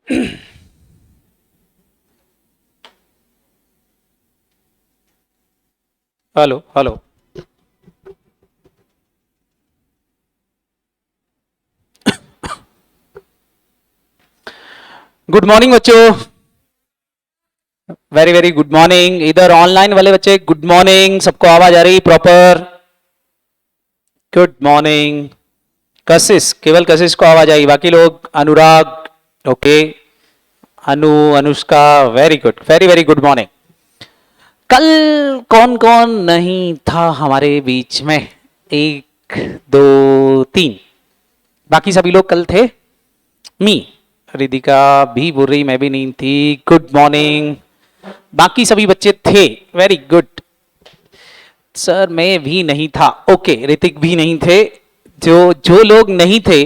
Hello hello. Good morning बच्चों। Very very good morning. इधर online वाले बच्चे गुड मॉर्निंग। सबको आवाज आ रही प्रॉपर? Good morning. कशिश, केवल कशिश को आवाज आई, बाकी लोग Anurag okay, Anu, Anushka, very good, very very good morning. कल कौन कौन नहीं था हमारे बीच में? एक दो तीन, बाकी सभी लोग कल थे। मी, रिदिका भी बोल रही मैं भी नहीं थी। Good morning. बाकी सभी बच्चे थे, वेरी गुड। सर मैं भी नहीं था, ओके। ऋतिक भी नहीं थे। जो जो लोग नहीं थे,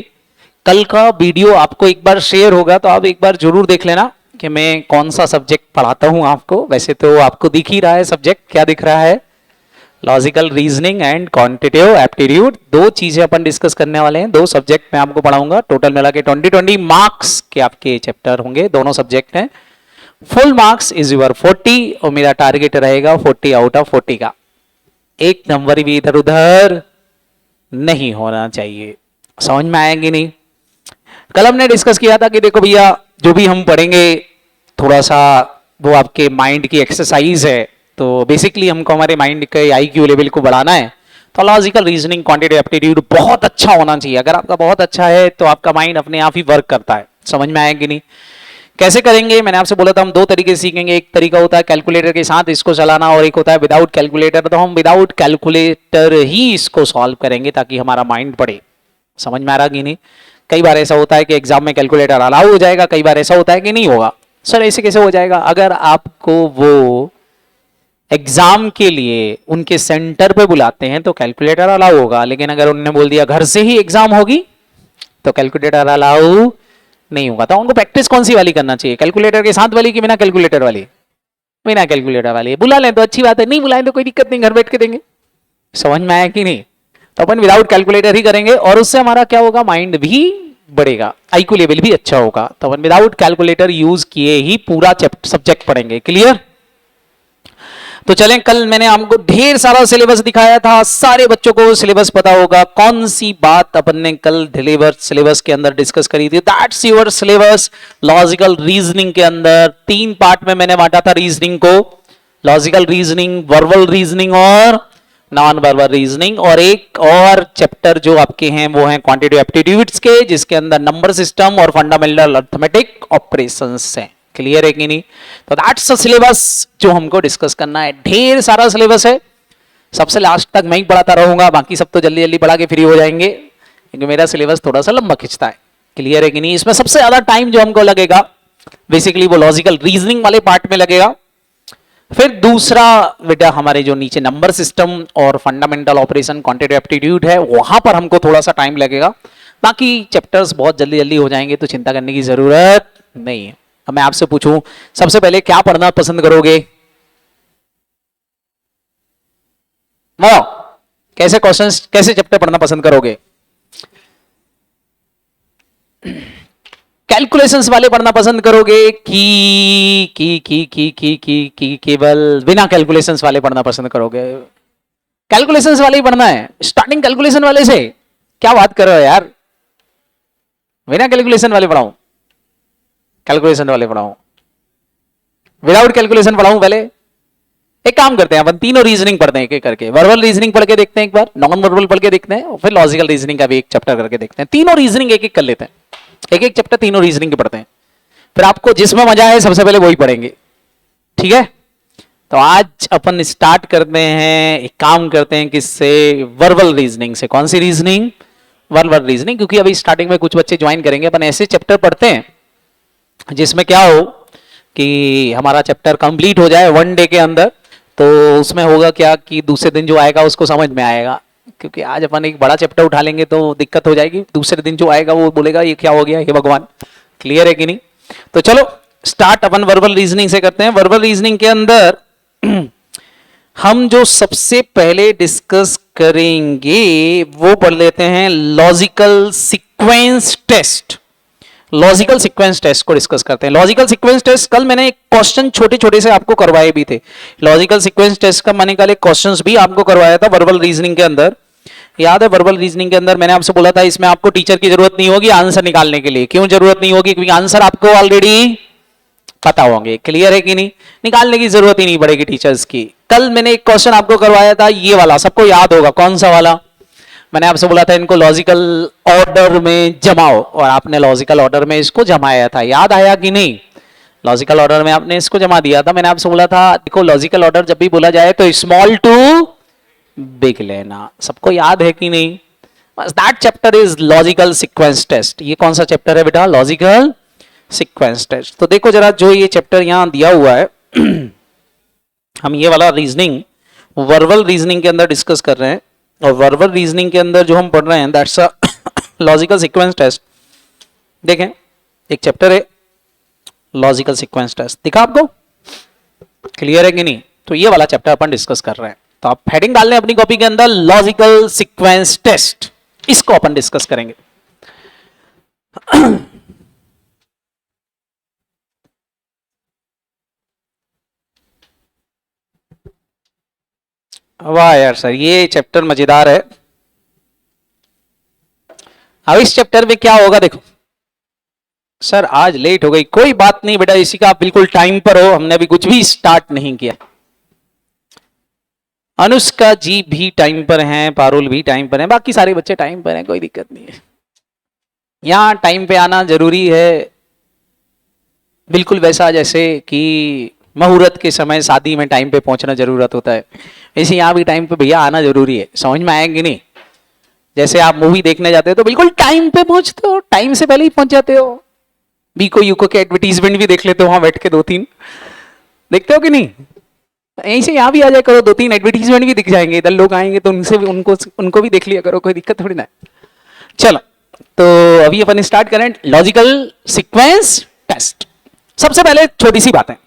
कल का वीडियो आपको एक बार शेयर होगा तो आप एक बार जरूर देख लेना कि मैं कौन सा सब्जेक्ट पढ़ाता हूं आपको। वैसे तो आपको दिख ही रहा है सब्जेक्ट, क्या दिख रहा है? Logical reasoning and quantitative aptitude. दो चीजें अपन डिस्कस करने वाले हैं, दो सब्जेक्ट मैं आपको पढ़ाऊंगा। टोटल मिला के 20 मार्क्स के आपके चैप्टर होंगे, दोनों सब्जेक्ट हैं। फुल मार्क्स इज यूर 40 और मेरा टारगेट रहेगा 40 आउट ऑफ 40 का। एक नंबर भी इधर उधर नहीं होना चाहिए। समझ में आएंगे नहीं? कल हमने डिस्कस किया था कि देखो भैया, जो भी हम पढ़ेंगे थोड़ा सा वो आपके माइंड की एक्सरसाइज है। तो बेसिकली हमको हमारे माइंड के आईक्यू लेवल को बढ़ाना है। तो लॉजिकल रीजनिंग, क्वांटिटेटिव एप्टीट्यूड बहुत अच्छा होना चाहिए। अगर आपका बहुत अच्छा है तो आपका माइंड अपने आप ही वर्क करता है। समझ में आएगी नहीं? कैसे करेंगे? मैंने आपसे बोला था हम दो तरीके से सीखेंगे। एक तरीका होता है कैलकुलेटर के साथ इसको चलाना, और एक होता है विदाउट कैलकुलेटर। तो हम विदाउट कैलकुलेटर ही इसको सॉल्व करेंगे ताकि हमारा माइंड पढ़े। समझ में आ रहा कि नहीं? कई बार ऐसा होता है कि एग्जाम में कैलकुलेटर अलाउ हो जाएगा, कई बार ऐसा होता है कि नहीं होगा। सर ऐसे कैसे हो जाएगा? अगर आपको वो एग्जाम के लिए उनके सेंटर पे बुलाते हैं तो कैलकुलेटर अलाउ होगा, लेकिन अगर उन्होंने बोल दिया घर से ही एग्जाम होगी तो कैलकुलेटर अलाउ नहीं होगा। तो उनको प्रैक्टिस कौन सी वाली करना चाहिए? कैलकुलेटर के साथ वाली कि बिना कैलकुलेटर वाली? बिना कैलकुलेटर वाली। बुला लें तो अच्छी बात है, नहीं बुलाएं तो कोई दिक्कत नहीं, घर बैठ के देंगे। समझ में आया कि नहीं? तो अपन विदाउट कैलकुलेटर ही करेंगे और उससे हमारा क्या होगा? माइंड भी बढ़ेगा, आईक्यू लेवल भी अच्छा होगा। तो अपन विदाउट कैलकुलेटर यूज किए ही पूरा सब्जेक्ट पढ़ेंगे। क्लियर? तो चलें, कल मैंने आपको ढेर सारा सिलेबस दिखाया था, सारे बच्चों को सिलेबस पता होगा। कौन सी बात अपन ने कल डिलीवर सिलेबस के अंदर डिस्कस करी थी? That's your syllabus. Logical reasoning के अंदर 3 पार्ट में मैंने बांटा था रीजनिंग को। लॉजिकल रीजनिंग, वर्बल रीजनिंग और नॉन वर्बल रीजनिंग। और एक और चैप्टर जो आपके हैं वो है क्वांटिटेटिव एप्टीट्यूड्स के, जिसके अंदर नंबर सिस्टम और फंडामेंटल अरिथमेटिक ऑपरेशंस हैं। क्लियर है कि नहीं? तो दैट्स द सिलेबस जो हमको डिस्कस करना है। ढेर सारा सिलेबस है, सबसे लास्ट तक मैं ही पढ़ाता रहूंगा, बाकी सब तो जल्दी जल्दी पढ़ा के फ्री हो जाएंगे, क्योंकि मेरा सिलेबस थोड़ा सा लंबा खिंचता है। क्लियर है कि नहीं? इसमें सबसे ज्यादा टाइम जो हमको लगेगा बेसिकली वो लॉजिकल रीजनिंग वाले पार्ट में लगेगा। फिर दूसरा बेटा हमारे जो नीचे नंबर सिस्टम और फंडामेंटल ऑपरेशन क्वांटिटेटिव एप्टीट्यूड है, वहां पर हमको थोड़ा सा टाइम लगेगा। बाकी चैप्टर्स बहुत जल्दी जल्दी हो जाएंगे, तो चिंता करने की जरूरत नहीं है। अब मैं आपसे पूछूं, सबसे पहले क्या पढ़ना पसंद करोगे? वो कैसे क्वेश्चंस, कैसे चैप्टर पढ़ना पसंद करोगे? कैलकुलेशंस वाले पढ़ना पसंद करोगे कि केवल बिना कैलकुलेशंस वाले पढ़ना पसंद करोगे? कैलकुलेशंस वाले ही पढ़ना है। स्टार्टिंग कैलकुलेशन वाले से? क्या बात कर रहे हो यार, बिना कैलकुलेशन वाले पढ़ाऊं? कैलकुलेशन वाले पढ़ाऊं? Without calculation पढ़ाऊं? पहले एक काम करते हैं, अपन तीनों रीजनिंग पढ़ते हैं एक एक करके। वर्बल रीजनिंग पढ़ के देखते हैं एक बार, नॉन वर्बल पढ़ के देखते हैं, और फिर लॉजिकल रीजनिंग का भी एक चैप्टर करके देखते हैं। तीनों रीजनिंग एक एक कर लेते हैं, एक एक चैप्टर तीनों रीजनिंग के पढ़ते हैं। फिर आपको जिसमें मजा है सबसे पहले वही पढ़ेंगे, ठीक है? तो आज अपन स्टार्ट करते हैं, एक काम करते हैं किससे? वर्बल रीजनिंग से। कौन सी रीजनिंग? Verbal reasoning. क्योंकि अभी स्टार्टिंग में कुछ बच्चे ज्वाइन करेंगे, अपन ऐसे चैप्टर पढ़ते हैं जिसमें क्या हो कि हमारा चैप्टर कंप्लीट हो जाए 1 डे के अंदर। तो उसमें होगा क्या कि दूसरे दिन जो आएगा उसको समझ में आएगा, क्योंकि आज अपन एक बड़ा चैप्टर उठा लेंगे तो दिक्कत हो जाएगी। दूसरे दिन जो आएगा वो बोलेगा ये क्या हो गया, हे भगवान। क्लियर है कि नहीं? तो चलो स्टार्ट अपन वर्बल रीजनिंग से करते हैं। वर्बल रीजनिंग के अंदर हम जो सबसे पहले डिस्कस करेंगे वो पढ़ लेते हैं logical sequence test. Logical sequence test को डिस्कस करते हैं। लॉजिकल सीक्वेंस टेस्ट कल मैंने एक क्वेश्चन छोटे छोटे से आपको करवाए भी थे। लॉजिकल सीक्वेंस टेस्ट का मैंने कल एक क्वेश्चंस भी आपको करवाया था वर्बल रीजनिंग के अंदर, याद है? वर्बल रीजनिंग के अंदर मैंने आपसे बोला था इसमें आपको टीचर की जरूरत नहीं होगी आंसर निकालने के लिए। क्यों जरूरत नहीं होगी? क्योंकि आंसर आपको ऑलरेडी पता होंगे। क्लियर है कि नहीं? निकालने की जरूरत ही नहीं पड़ेगी टीचर्स की। कल मैंने एक क्वेश्चन आपको करवाया था ये वाला, सबको याद होगा कौन सा वाला? मैंने आपसे बोला था इनको लॉजिकल ऑर्डर में जमाओ, और आपने लॉजिकल ऑर्डर में इसको जमाया था। याद आया कि नहीं? लॉजिकल ऑर्डर में आपने इसको जमा दिया था। मैंने आपसे बोला था देखो लॉजिकल ऑर्डर जब भी बोला जाए तो स्मॉल टू बिग लेना। सबको याद है कि नहीं? बस that chapter is logical sequence test. ये कौन सा चैप्टर है बेटा? Logical sequence test. तो देखो जरा जो ये चैप्टर यहां दिया हुआ है हम ये वाला रीजनिंग वर्बल रीजनिंग के अंदर डिस्कस कर रहे हैं, और वर्बल रीजनिंग के अंदर जो हम पढ़ रहे हैं that's a logical sequence test. देखें एक चैप्टर है लॉजिकल सीक्वेंस टेस्ट, दिखा आपको? क्लियर है कि नहीं? तो ये वाला चैप्टर अपन डिस्कस कर रहे हैं। तो आप हेडिंग डाल लें अपनी कॉपी के अंदर लॉजिकल सीक्वेंस टेस्ट, इसको अपन डिस्कस करेंगे। वाह यार सर ये चैप्टर मजेदार है। अब इस चैप्टर में क्या होगा देखो। सर आज लेट हो गई, कोई बात नहीं बेटा, इसी का आप बिल्कुल टाइम पर हो, हमने अभी कुछ भी स्टार्ट नहीं किया। अनुष्का जी भी टाइम पर हैं, पारुल भी टाइम पर हैं, बाकी सारे बच्चे टाइम पर हैं, कोई दिक्कत नहीं है। यहां टाइम पे आना जरूरी है, बिल्कुल वैसा जैसे कि मुहूर्त के समय शादी में टाइम पे पहुंचना जरूरत होता है, ऐसे यहां भी टाइम पे भैया आना जरूरी है। समझ में आएंगे नहीं? जैसे आप मूवी देखने जाते हो तो बिल्कुल टाइम पे पहुंचते हो, टाइम से पहले ही पहुंच जाते हो। बीको यूको के एडवर्टीजमेंट भी देख लेते हो वहां बैठ के, 2-3 देखते हो कि नहीं? यहीं से यहाँ भी आ जाए करो, 2-3 एडवर्टीजमेंट भी दिख जाएंगे, इधर लोग आएंगे तो उनसे भी उनको भी देख लिया करो, कोई दिक्कत थोड़ी ना है। चलो तो अभी अपन स्टार्ट करें लॉजिकल सीक्वेंस टेस्ट। सबसे पहले छोटी सी बात है,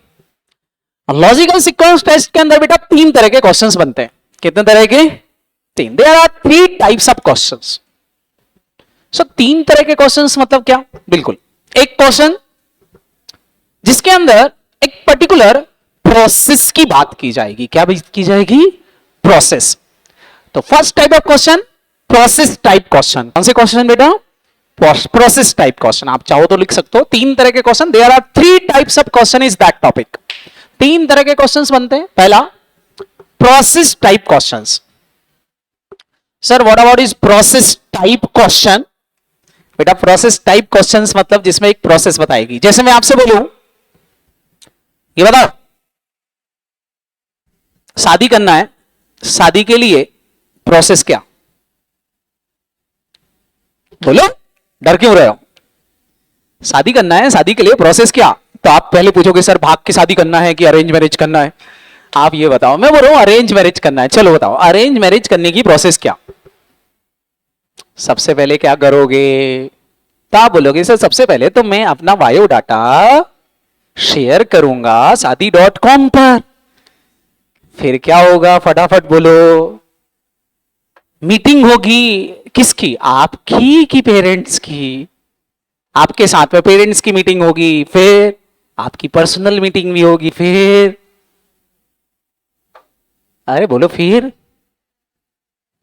लॉजिकल सीक्वेंस टेस्ट के अंदर बेटा 3 तरह के क्वेश्चंस बनते हैं। कितने तरह के? 3। There are 3 types of questions. So 3 तरह के क्वेश्चंस मतलब क्या? बिल्कुल एक क्वेश्चन जिसके अंदर एक पर्टिकुलर प्रोसेस की बात की जाएगी। क्या की जाएगी? प्रोसेस। तो first type of question process type question. कौन से क्वेश्चन बेटा? Process type question. आप चाहो तो लिख सकते हो 3 तरह के question. There are 3 types of question is that topic. 3 तरह के क्वेश्चंस बनते हैं। पहला process type questions. Sir what about is process type question? बेटा प्रोसेस टाइप क्वेश्चंस मतलब जिसमें एक प्रोसेस बताएगी। जैसे मैं आपसे बोलूं ये बताओ शादी करना है, शादी के लिए प्रोसेस क्या? बोलो, डर क्यों रहे हो? शादी करना है, शादी के लिए प्रोसेस क्या? तो आप पहले पूछोगे सर भाग के शादी करना है कि अरेंज मैरिज करना है? आप ये बताओ। मैं बोल रहा हूं अरेंज मैरिज करना है, चलो बताओ अरेंज मैरिज करने की प्रोसेस क्या? सबसे पहले क्या करोगे? तो आप बोलोगे सर सबसे पहले तो मैं अपना बायोडाटा शेयर करूंगा शादी.com पर। फिर क्या होगा? फटाफट बोलो। मीटिंग होगी। किसकी? आपकी कि पेरेंट्स की? आपके साथ में पेरेंट्स की मीटिंग होगी, फिर आपकी पर्सनल मीटिंग भी होगी, फिर अरे बोलो फिर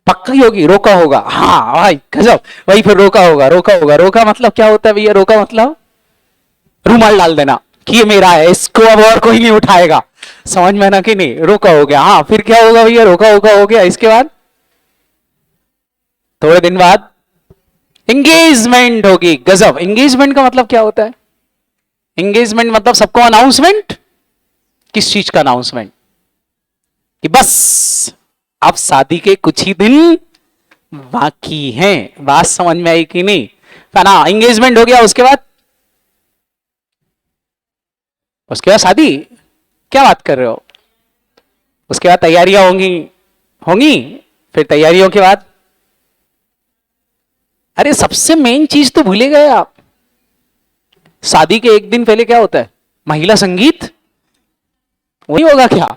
पक्की होगी, रोका होगा। हाँ भाई गजब, वही फिर रोका होगा। रोका होगा, रोका मतलब क्या होता है भैया? रोका मतलब रूमाल डाल देना कि ये मेरा है, इसको अब और कोई नहीं उठाएगा। समझ में ना कि नहीं? रोका हो गया। हाँ फिर क्या होगा भैया? रोका होगा हो गया। इसके बाद थोड़े दिन बाद एंगेजमेंट होगी। गजब, एंगेजमेंट का मतलब क्या होता है? एंगेजमेंट मतलब सबको अनाउंसमेंट। किस चीज का अनाउंसमेंट? कि बस अब शादी के कुछ ही दिन बाकी हैं। बात समझ में आई कि नहीं? ना एंगेजमेंट हो गया, उसके बाद शादी? क्या बात कर रहे हो? उसके बाद तैयारियां होंगी। होंगी फिर तैयारियों के बाद अरे सबसे मेन चीज तो भूले गए आप। शादी के एक दिन पहले क्या होता है? महिला संगीत। वही होगा क्या?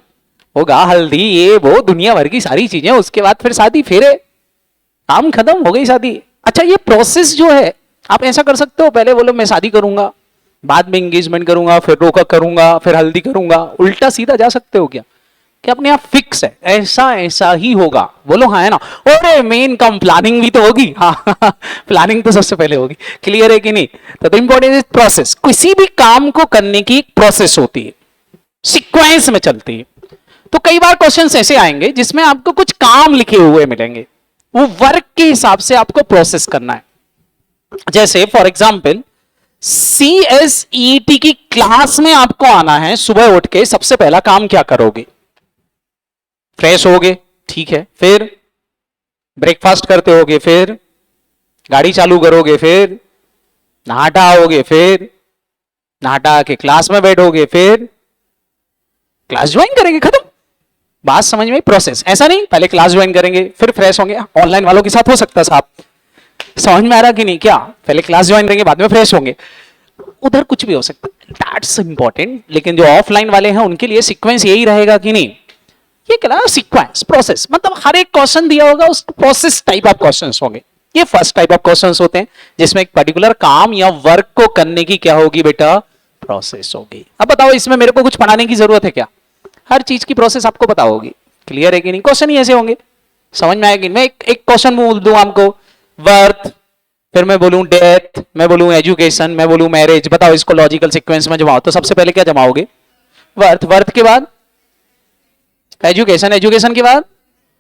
होगा हल्दी, ये वो दुनिया भर की सारी चीजें। उसके बाद फिर शादी, फेरे, काम खत्म, हो गई शादी। अच्छा ये प्रोसेस जो है आप ऐसा कर सकते हो, पहले बोलो मैं शादी करूंगा, बाद में एंगेजमेंट करूंगा, फिर रोका करूंगा, फिर हल्दी करूंगा, उल्टा सीधा जा सकते हो क्या? कि अपने आप फिक्स है, ऐसा ऐसा ही होगा, बोलो हाँ है ना। अरे मेन कम प्लानिंग भी तो होगी, हाँ प्लानिंग तो सबसे पहले होगी, क्लियर है कि नहीं? तो इंपॉर्टेंट इज प्रोसेस, किसी भी काम को करने की एक प्रोसेस होती है, सीक्वेंस में चलती है। तो कई बार क्वेश्चंस ऐसे आएंगे जिसमें आपको कुछ काम लिखे हुए मिलेंगे, वो वर्क के हिसाब से आपको प्रोसेस करना है। जैसे फॉर एग्जाम्पल CSET की क्लास में आपको आना है, सुबह उठ के सबसे पहला काम क्या करोगे? फ्रेश होगे, ठीक है, फिर ब्रेकफास्ट करते होगे, फिर गाड़ी चालू करोगे, फिर नहाटा आओगे, फिर नहाटा के क्लास में बैठोगे, फिर क्लास ज्वाइन करेंगे, खत्म। बात समझ में? प्रोसेस ऐसा नहीं पहले क्लास ज्वाइन करेंगे फिर फ्रेश होंगे, ऑनलाइन वालों के साथ हो सकता है साहब, समझ में आ रहा कि नहीं? क्या पहले क्लास ज्वाइन करेंगे बाद में फ्रेश होंगे? उधर कुछ भी हो सकता है, दैट्स इंपॉर्टेंट। लेकिन जो ऑफलाइन वाले हैं उनके लिए सीक्वेंस यही रहेगा कि नहीं? ये क्या सीक्वेंस, प्रोसेस, मतलब हर एक क्वेश्चन दिया होगा उस प्रोसेस टाइप ऑफ क्वेश्चंस होंगे। ये फर्स्ट टाइप ऑफ क्वेश्चंस होते हैं जिसमें एक पर्टिकुलर काम या वर्क को करने की क्या होगी बेटा? प्रोसेस होगी। अब बताओ इसमें मेरे को कुछ पढ़ाने की जरूरत है क्या? हर चीज की प्रोसेस आपको पता होगी, क्लियर है कि नहीं? क्वेश्चन ही ऐसे होंगे, समझ में आएगी? मैं एक क्वेश्चन बोल दूं आपको, वर्थ, फिर मैं बोलूं डेथ, मैं बोलूं एजुकेशन, मैं बोलूं मैरिज, बताओ इसको लॉजिकल सीक्वेंस में जमाओ। तो सबसे पहले क्या जमाओगे? वर्थ, वर्थ के बाद एजुकेशन, एजुकेशन के बाद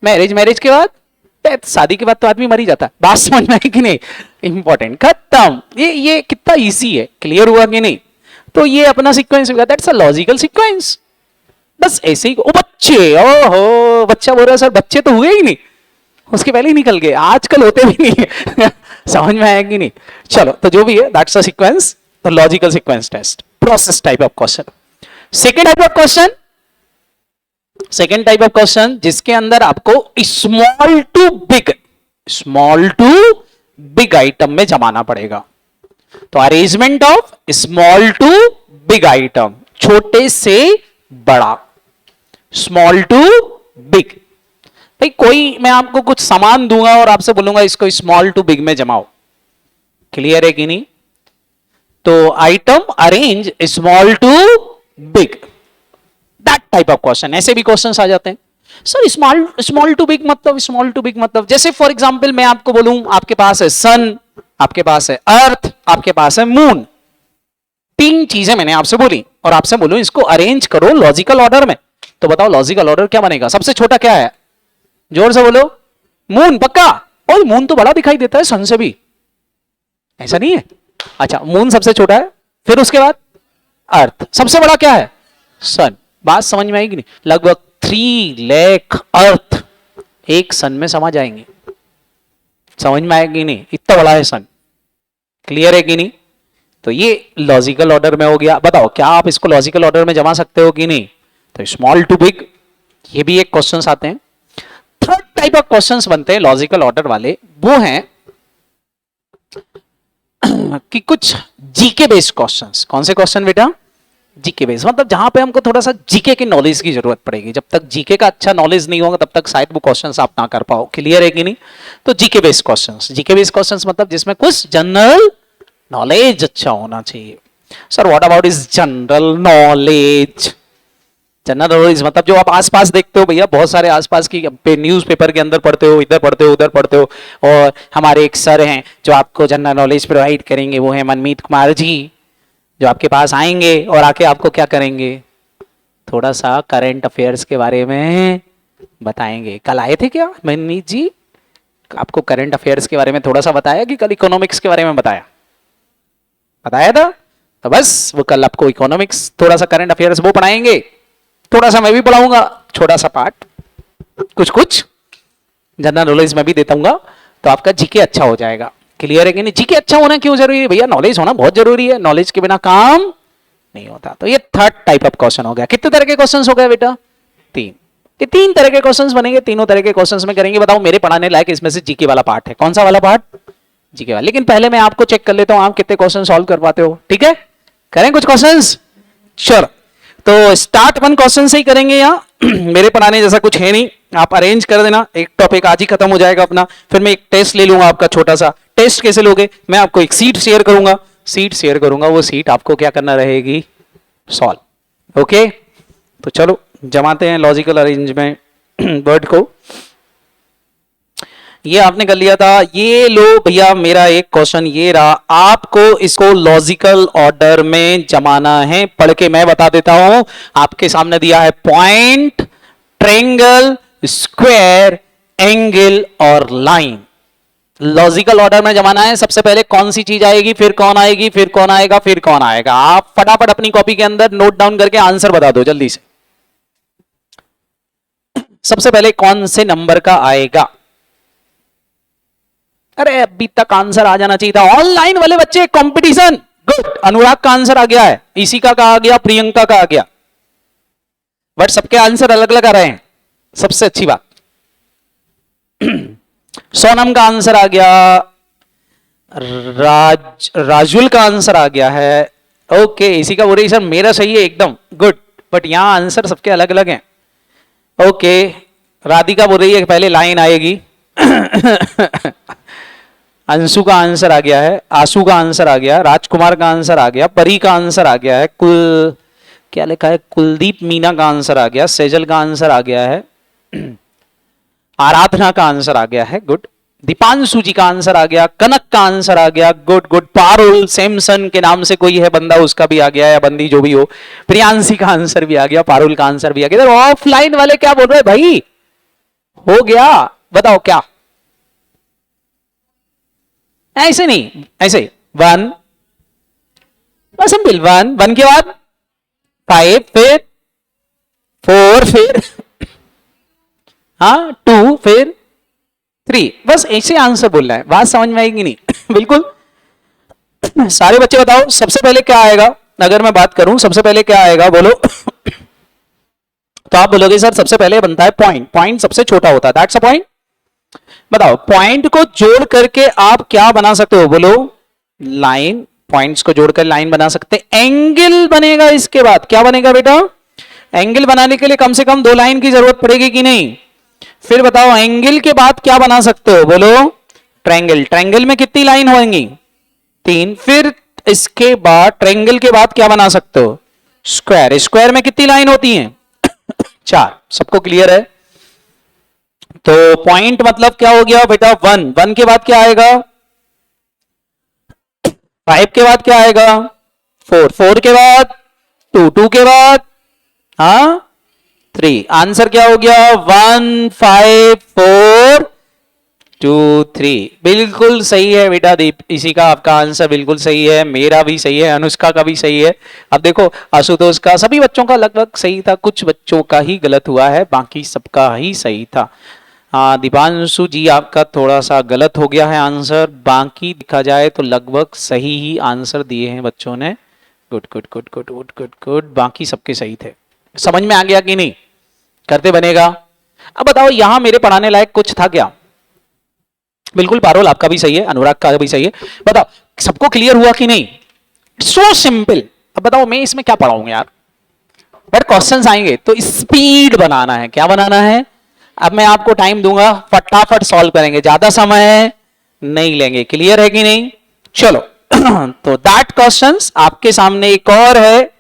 मैरिज, मैरिज के बाद डेथ, शादी के बाद तो आदमी मर ही जाता है। बात समझ में आई कि नहीं? इंपॉर्टेंट, खत्म। ये कितना इजी है, क्लियर हुआ कि नहीं? तो ये अपना सीक्वेंस होगा, दैट्स अ लॉजिकल सीक्वेंस। बस ऐसे ही। ओ बच्चे, ओहो बच्चा बोल रहा है सर बच्चे तो हुए ही नहीं, उसके पहले ही निकल गए, आजकल होते भी नहीं है समझ में आया कि नहीं? चलो, तो जो भी है that's a sequence, the logical sequence test, process type of question. Second type of question, second type of question जिसके अंदर आपको स्मॉल टू बिग आइटम में जमाना पड़ेगा। तो arrangement of small to big item, छोटे से बड़ा, स्मॉल टू बिग। भाई कोई मैं आपको कुछ सामान दूंगा और आपसे बोलूंगा इसको स्मॉल टू बिग में जमाओ, क्लियर है कि नहीं? तो item arrange small to big, that type of question. ऐसे भी क्वेश्चंस आ जाते हैं सर, स्मॉल टू बिग मतलब, स्मॉल टू बिग मतलब जैसे फॉर एग्जांपल मैं आपको बोलूं आपके पास है सन, आपके पास है अर्थ, आपके पास है मून, तीन चीजें मैंने आपसे बोली और आपसे बोलूं इसको अरेंज करो लॉजिकल ऑर्डर में, तो बताओ लॉजिकल ऑर्डर क्या बनेगा? सबसे छोटा क्या है? जोर से बोलो, मून, पक्का? और मून तो बड़ा दिखाई देता है सन से भी, ऐसा नहीं है? अच्छा, मून सबसे छोटा है, फिर उसके बाद अर्थ, सबसे बड़ा क्या है? सन। बात समझ में आएगी नहीं? लगभग 3 लाख अर्थ एक सन में समा जाएंगे, समझ में आएगी नहीं? इतना बड़ा है सन, क्लियर है कि नहीं? तो ये लॉजिकल ऑर्डर में हो गया। बताओ क्या आप इसको लॉजिकल ऑर्डर में जमा सकते हो कि नहीं? तो स्मॉल टू बिग, ये भी एक क्वेश्चंस आते हैं। थर्ड टाइप ऑफ क्वेश्चंस बनते हैं लॉजिकल ऑर्डर वाले, वो हैं कि कुछ जीके बेस्ड क्वेश्चंस। कौन से क्वेश्चन बेटा? जीके बेस्ड, मतलब जहां पे हमको थोड़ा सा जीके की नॉलेज की जरूरत पड़ेगी। जब तक जीके का अच्छा नॉलेज नहीं होगा तब तक शायद वो क्वेश्चंस आप ना कर पाओ, क्लियर है कि नहीं? तो GK based questions, GK based questions मतलब जिसमें कुछ जनरल नॉलेज अच्छा होना चाहिए। Sir what about is general knowledge? General knowledge मतलब जो आप आसपास देखते हो भैया, बहुत सारे आसपास की न्यूज़पेपर के अंदर पढ़ते हो, इधर पढ़ते हो, उधर पढ़ते हो, और हमारे एक सर हैं जो आपको जनरल नॉलेज प्रोवाइड करेंगे, वो है मनमीत कुमार जी, जो आपके पास आएंगे और आके आपको क्या करेंगे? थोड़ा सा करंट अफेयर्स के बारे में बताएंगे। कल आए थे क्या मनमीत जी? आपको करंट अफेयर्स के बारे में थोड़ा सा बताया कि कल इकोनॉमिक्स के बारे में बताया? बताया था। तो बस वो कल आपको इकोनॉमिक्स, थोड़ा सा करंट अफेयर्स वो पढ़ाएंगे, थोड़ा सा मैं भी पढ़ाऊंगा, छोटा सा पार्ट, कुछ कुछ जनरल नॉलेज में भी देता हूँ, तो आपका जीके अच्छा हो जाएगा, क्लियर है कि नहीं? जीके अच्छा होना क्यों जरूरी है भैया? नॉलेज होना बहुत जरूरी है, नॉलेज के बिना काम नहीं होता। तो ये थर्ड टाइप ऑफ क्वेश्चन हो गया। कितने तरह के क्वेश्चन हो गए बेटा? 3। ये 3 तरह के क्वेश्चन बनेंगे, तीनों तरह के क्वेश्चन में करेंगे। बताओ मेरे पढ़ाने लायक इसमें से जीके वाला पार्ट है, कौन सा वाला पार्ट? जीके वाला। लेकिन पहले मैं आपको चेक कर लेता हूं आप कितने क्वेश्चन सॉल्व कर पाते हो, ठीक है? करें कुछ क्वेश्चंस? चलो, तो स्टार्ट 1 क्वेश्चन से ही करेंगे यहाँ मेरे पढ़ाने जैसा कुछ है नहीं, आप अरेंज कर देना, एक टॉपिक आज ही खत्म हो जाएगा अपना, फिर मैं एक टेस्ट ले लूंगा आपका छोटा सा। टेस्ट कैसे लोगे? मैं आपको एक सीट शेयर करूंगा, वो सीट आपको क्या करना रहेगी? सॉल्व। ओके, तो चलो जमाते हैं लॉजिकल अरेंजमेंट वर्ड को। ये आपने कर लिया था, ये लो भैया मेरा एक क्वेश्चन ये रहा, आपको इसको लॉजिकल ऑर्डर में जमाना है। पढ़ के मैं बता देता हूं, आपके सामने दिया है पॉइंट, ट्रायंगल, स्क्वायर, एंगल और लाइन। लॉजिकल ऑर्डर में जमाना है। सबसे पहले कौन सी चीज आएगी, फिर कौन आएगी, फिर कौन आएगा, फिर कौन आएगा। आप फटाफट अपनी कॉपी के अंदर नोट डाउन करके आंसर बता दो जल्दी से। सबसे पहले कौन से नंबर का आएगा? अरे अभी तक आंसर आ जाना चाहिए था। ऑनलाइन वाले बच्चे कंपटीशन, गुड। अनुराग का आंसर आ गया है, ईशिका का आ गया, प्रियंका का आ गया, बट सबके आंसर अलग अलग आ रहे हैं, सबसे अच्छी बात। सोनम का आंसर आ गया, राजुल का आंसर आ गया है, ओके। ईशिका बोल रही सर मेरा सही है एकदम, गुड, बट यहां आंसर सबके अलग अलग हैं, ओके। राधिका बोल रही है पहले लाइन आएगी। अंशु का आंसर आ गया है, आशु का आंसर आ गया, राजकुमार का आंसर आ गया, परी का आंसर आ गया है, क्या लिखा है, कुलदीप मीना का आंसर आ गया, सेजल का आंसर आ गया है, आराधना का आंसर आ गया है, गुड। दीपांशु जी का आंसर आ गया, कनक का आंसर आ गया, गुड गुड। पारुल सैमसन के नाम से कोई है बंदा, उसका भी आ गया, या बंदी जो भी हो। प्रियांशी का आंसर भी आ गया, पारुल का आंसर भी आ गया। ऑफलाइन वाले क्या बोल रहे भाई? हो गया, बताओ क्या? ऐसे नहीं, ऐसे 1, सिंपल 1 के बाद 5, फिर 4, फिर 2, फिर 3, बस ऐसे आंसर बोलना है। बात समझ में आएगी नहीं? बिल्कुल। सारे बच्चे बताओ सबसे पहले क्या आएगा? अगर मैं बात करूं सबसे पहले क्या आएगा, बोलो। तो आप बोलोगे सर सबसे पहले बनता है पॉइंट, पॉइंट सबसे छोटा होता है, दैट्स अ पॉइंट। बताओ पॉइंट को जोड़ करके आप क्या बना सकते हो, बोलो? लाइन। पॉइंट्स को जोड़कर लाइन बना सकते हैं। एंगल बनेगा इसके बाद, क्या बनेगा बेटा? एंगल बनाने के लिए कम से कम 2 लाइन की जरूरत पड़ेगी कि नहीं? फिर बताओ एंगल के बाद क्या बना सकते हो, बोलो? ट्रायंगल। ट्रायंगल में कितनी लाइन होंगी? 3। फिर इसके बाद ट्रायंगल के बाद क्या बना सकते हो? स्क्वायर। स्क्वायर में कितनी लाइन होती हैं? 4। सबको क्लियर है? तो पॉइंट मतलब क्या हो गया बेटा? 1। 1 के बाद क्या आएगा? 5 के बाद क्या आएगा? 4। 4 के बाद 2। 2 के बाद 3। आंसर क्या हो गया? 1, 5, 4, 2, 3। बिल्कुल सही है बेटा दीप, इसी का आपका आंसर बिल्कुल सही है, मेरा भी सही है, अनुष्का का भी सही है। अब देखो आशुतोष का, सभी बच्चों का लगभग सही था, कुछ बच्चों का ही गलत हुआ है, बाकी सबका ही सही था। दीपांशु जी आपका थोड़ा सा गलत हो गया है आंसर, बाकी देखा जाए तो लगभग सही ही आंसर दिए हैं बच्चों ने। Good good good good good good good, बाकी सबके सही थे। समझ में आ गया कि नहीं? करते बनेगा। अब बताओ यहां मेरे पढ़ाने लायक कुछ था क्या? बिल्कुल पारुल आपका भी सही है, अनुराग का भी सही है। बताओ सबको क्लियर हुआ कि नहीं? So simple. अब बताओ मैं इसमें क्या पढ़ाऊंगा यार, बट क्वेश्चंस आएंगे तो स्पीड बनाना है। क्या बनाना है? अब मैं आपको टाइम दूंगा, फटाफट सॉल्व करेंगे, ज्यादा समय नहीं लेंगे। क्लियर है कि नहीं? चलो। तो दैट क्वेश्चंस आपके सामने एक और है,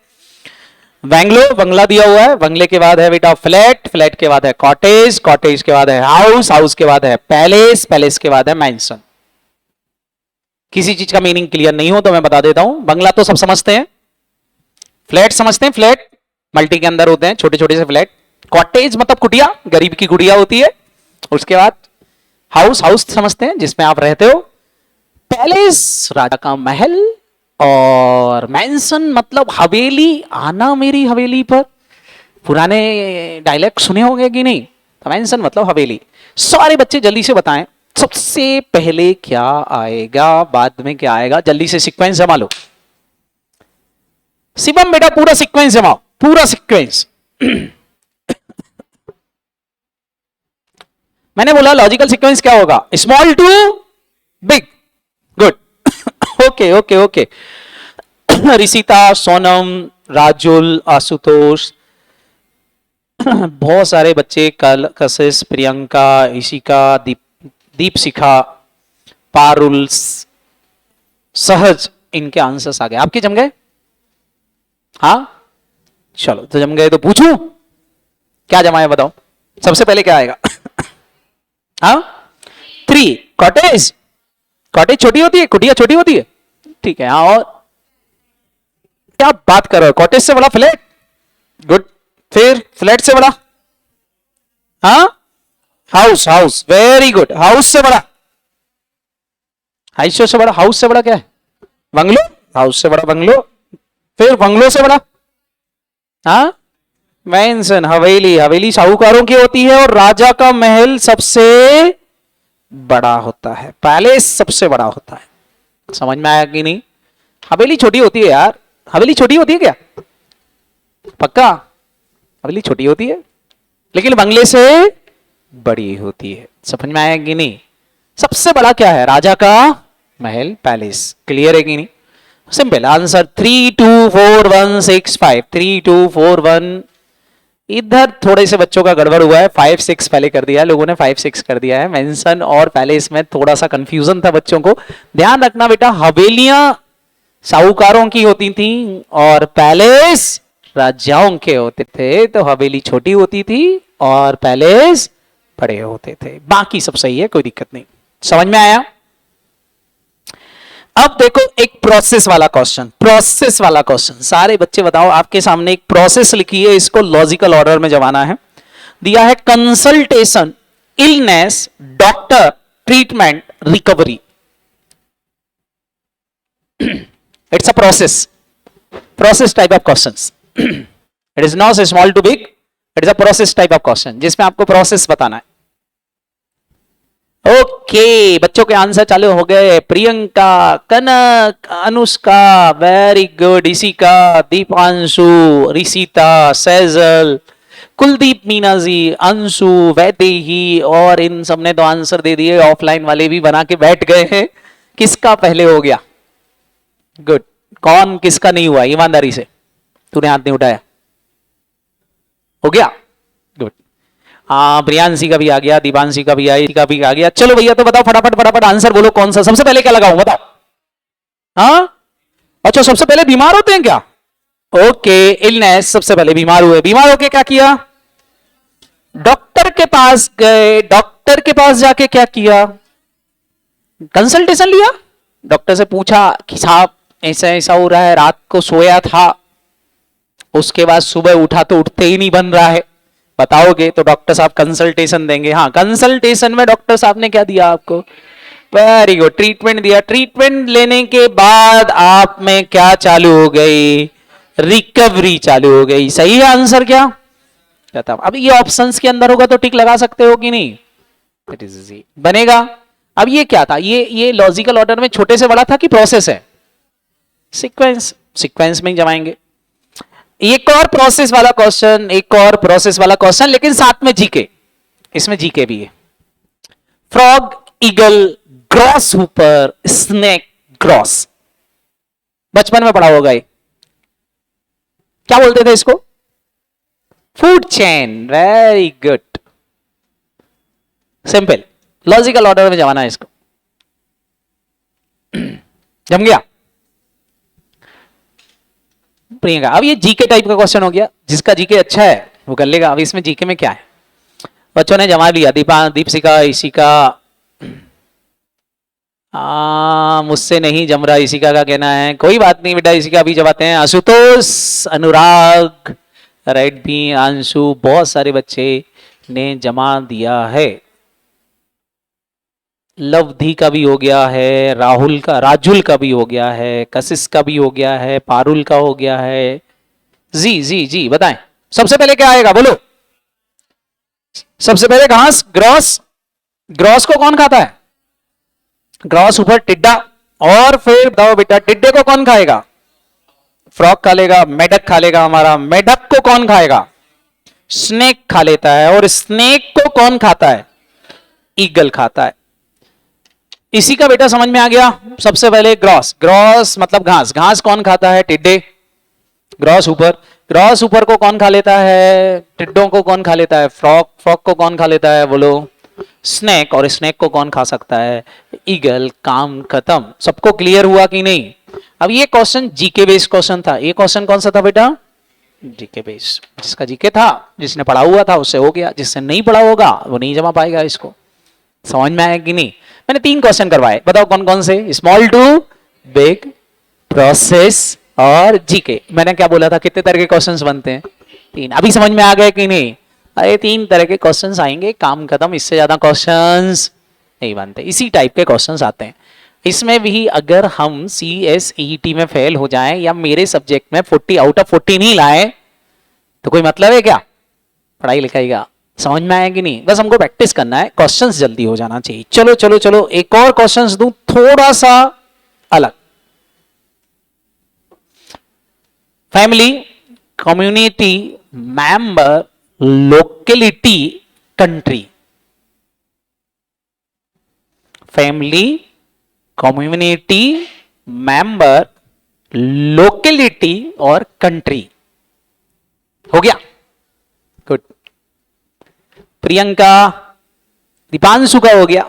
बंगलो, बंगला दिया हुआ है, बंगले के बाद है बेटा फ्लैट, फ्लैट के बाद है कॉटेज, कॉटेज के बाद है हाउस, हाउस के बाद है पैलेस, पैलेस के बाद है मैंशन। किसी चीज का मीनिंग क्लियर नहीं हो तो मैं बता देता हूं। बंगला तो सब समझते हैं, फ्लैट समझते हैं, फ्लैट मल्टी के अंदर होते हैं छोटे छोटे से फ्लैट। कॉटेज मतलब कुटिया, गरीब की कुटिया होती है। उसके बाद हाउस, हाउस समझते हैं जिसमें आप रहते हो। पैलेस राजा का महल, और मैंसन मतलब हवेली, आना मेरी हवेली पर। पुराने डायलॉग सुने होंगे कि नहीं? तो मैंसन मतलब हवेली। सारे बच्चे जल्दी से बताएं सबसे पहले क्या आएगा, बाद में क्या आएगा, जल्दी से सीक्वेंस जमा लो। शिवम बेटा पूरा सीक्वेंस जमाओ, पूरा सीक्वेंस। मैंने बोला लॉजिकल सीक्वेंस क्या होगा? Small to big. Good. Okay okay okay. Rishita, Sonam, Rajul, Ashutosh, बहुत सारे बच्चे, कल, कशिश, प्रियंका, ईशिका, दीपशिखा, पारुल्स, सहज, इनके आंसर्स आ गए। आपके जम गए? हाँ चलो, तो जम गए तो पूछूं क्या जमा है, बताओ सबसे पहले क्या आएगा? हाँ 3 कॉटेज, कॉटेज छोटी होती है, कुटिया छोटी होती है, ठीक है। हाँ और क्या बात कर रहे हो, कॉटेज से बड़ा फ्लैट, गुड। फिर फ्लैट से बड़ा, हाँ house, house very good, house से बड़ा, हाउस से बड़ा, हाउस से बड़ा क्या है? बंगलो, हाउस से बड़ा बंगलो। फिर बंगलो से बड़ा, हाँ मैंसन, हवेली, हवेली साहूकारों की होती है और राजा का महल सबसे बड़ा होता है, पैलेस सबसे बड़ा होता है। समझ में आया कि नहीं? हवेली छोटी होती है यार, हवेली छोटी होती है क्या? पक्का हवेली छोटी होती है, लेकिन बंगले से बड़ी होती है। समझ में आया कि नहीं? सबसे बड़ा क्या है? राजा का महल, पैलेस। क्लियर है कि नहीं? Simple answer 3 2 4 1 6 5, 3 2 4 1। इधर थोड़े से बच्चों का गड़बड़ हुआ है, 5 6 पहले कर दिया है लोगों ने, 5 6 कर दिया है। मेंशन और पैलेस में थोड़ा सा कंफ्यूजन था बच्चों को। ध्यान रखना बेटा, हवेलियां साहूकारों की होती थी और पैलेस राजाओं के होते थे। तो हवेली छोटी होती थी और पैलेस बड़े होते थे। बाकी सब सही है, कोई दिक्कत नहीं। समझ में आया? अब देखो एक प्रोसेस वाला क्वेश्चन, प्रोसेस वाला क्वेश्चन। सारे बच्चे बताओ, आपके सामने एक प्रोसेस लिखी है, इसको लॉजिकल ऑर्डर में जमाना है। दिया है consultation, illness, doctor, treatment, recovery. It's a process type of questions. It is not small to big, it is a process type of question जिसमें आपको प्रोसेस बताना है। ओके बच्चों के आंसर चालू हो गए। प्रियंका, कनक, अनुष्का वेरी गुड, इशिका, दीपांशु, ऋषिता, सैजल, कुलदीप, मीना जी, अंशु, वैदेही, और इन सबने तो आंसर दे दिए। ऑफलाइन वाले भी बना के बैठ गए हैं। किसका पहले हो गया? गुड। कौन किसका नहीं हुआ? ईमानदारी से, तूने हाथ नहीं उठाया, हो गया? गुड। हाँ प्रियांशी का भी आ गया, दीपांशी का भी आ गया। चलो भैया तो बताओ फटाफट फटाफट आंसर बोलो, कौन सा सबसे पहले क्या लगाऊं बताओ? हाँ अच्छा, सबसे पहले बीमार होते हैं क्या? ओके, इलनेस, सबसे पहले बीमार हुए। बीमार होके क्या किया? डॉक्टर के पास गए। डॉक्टर के पास जाके क्या किया? कंसल्टेशन लिया। डॉक्टर से पूछा कि साहब ऐसा ऐसा हो रहा है, रात को सोया था, उसके बाद सुबह उठा तो उठते ही नहीं बन रहा है, बताओगे? तो डॉक्टर साहब कंसल्टेशन देंगे। हाँ, कंसल्टेशन में डॉक्टर साहब ने क्या दिया आपको? वेरी गुड, ट्रीटमेंट दिया। ट्रीटमेंट लेने के बाद आप में क्या चालू हो गई? रिकवरी चालू हो गई। सही है आंसर क्या? कहता अब ये ऑप्शंस के अंदर होगा तो टिक लगा सकते हो कि नहीं? इट इज इजी बनेगा। अब ये क्या था? ये लॉजिकल ऑर्डर में छोटे से बड़ा था कि प्रोसेस है? सीक्वेंस, सीक्वेंस में ही जमाएंगे। एक और प्रोसेस वाला क्वेश्चन, एक और प्रोसेस वाला क्वेश्चन, लेकिन साथ में जीके, इसमें जीके भी है। Frog, eagle, gross Hooper, snake, gross. बचपन में पढ़ा होगा ये। क्या बोलते थे इसको? Food chain. Very good, simple, logical order में जमाना है इसको। जम गया प्रियंका? अब ये जीके टाइप का क्वेश्चन हो गया, जिसका जीके अच्छा है वो कर लेगा। अब इसमें जीके में क्या है? बच्चों ने जमा लिया। दीपशिका, इशिका, मुझसे नहीं जम रहा, इशिका का कहना है। कोई बात नहीं बेटा, इशिका अभी जमाते हैं। आशुतोष, अनुराग, राइट भी, अंशु, बहुत सारे बच्चे ने जमा दिया है। लवधी का भी हो गया है, राहुल का, राजुल का भी हो गया है, कशिश का भी हो गया है, पारुल का हो गया है। जी जी जी बताएं, सबसे पहले क्या आएगा बोलो? सबसे पहले घास, ग्रॉस। ग्रॉस को कौन खाता है? ग्रॉस ऊपर टिड्डा। और फिर बताओ बेटा, टिड्डे को कौन खाएगा? फ्रॉग खा लेगा, मेढक खा लेगा हमारा। मेढक को कौन खाएगा? स्नेक खा लेता है। और स्नेक को कौन खाता है? ईगल खाता है। इसी का बेटा समझ में आ गया। सबसे पहले ग्रॉस, ग्रॉस मतलब घास। घास कौन खाता है? टिड्डे। ग्रॉस ऊपर, ग्रॉस ऊपर को कौन खा लेता है? टिड्डों को कौन खा लेता है? फ्रॉग। फ्रॉग को कौन खा लेता है बोलो? स्नैक, और स्नैक को कौन खा सकता है? ईगल। काम खत्म। सबको क्लियर हुआ कि नहीं? अब ये क्वेश्चन जीके बेस्ड क्वेश्चन था। ये क्वेश्चन कौन सा था बेटा? GK based. जिसका जीके था, जिसने पढ़ा हुआ था उससे हो गया, जिससे नहीं पढ़ा होगा वो नहीं जमा पाएगा इसको। समझ में आया कि नहीं? मैंने 3 क्वेश्चन करवाए, बताओ कौन कौन से? स्मॉल टू बिग, प्रोसेस और जीके। मैंने क्या बोला था, कितने तरह के क्वेश्चंस बनते हैं? 3। अभी समझ में आ गए कि नहीं? अरे 3 तरह के क्वेश्चंस आएंगे, काम खत्म। इससे ज्यादा क्वेश्चंस नहीं बनते, इसी टाइप के क्वेश्चंस आते हैं। इसमें भी अगर हम CSET में फेल हो जाएं या मेरे सब्जेक्ट में 40 आउट ऑफ 40 नहीं लाए तो कोई मतलब है क्या पढ़ाई लिखाई का? समझ में आया कि नहीं? बस हमको प्रैक्टिस करना है, क्वेश्चंस जल्दी हो जाना चाहिए। चलो चलो चलो, एक और क्वेश्चंस दूं थोड़ा सा अलग। Family, community, member, locality, country. Family, community, member, locality और कंट्री। हो गया? गुड। प्रियंका, दीपांशु का हो गया।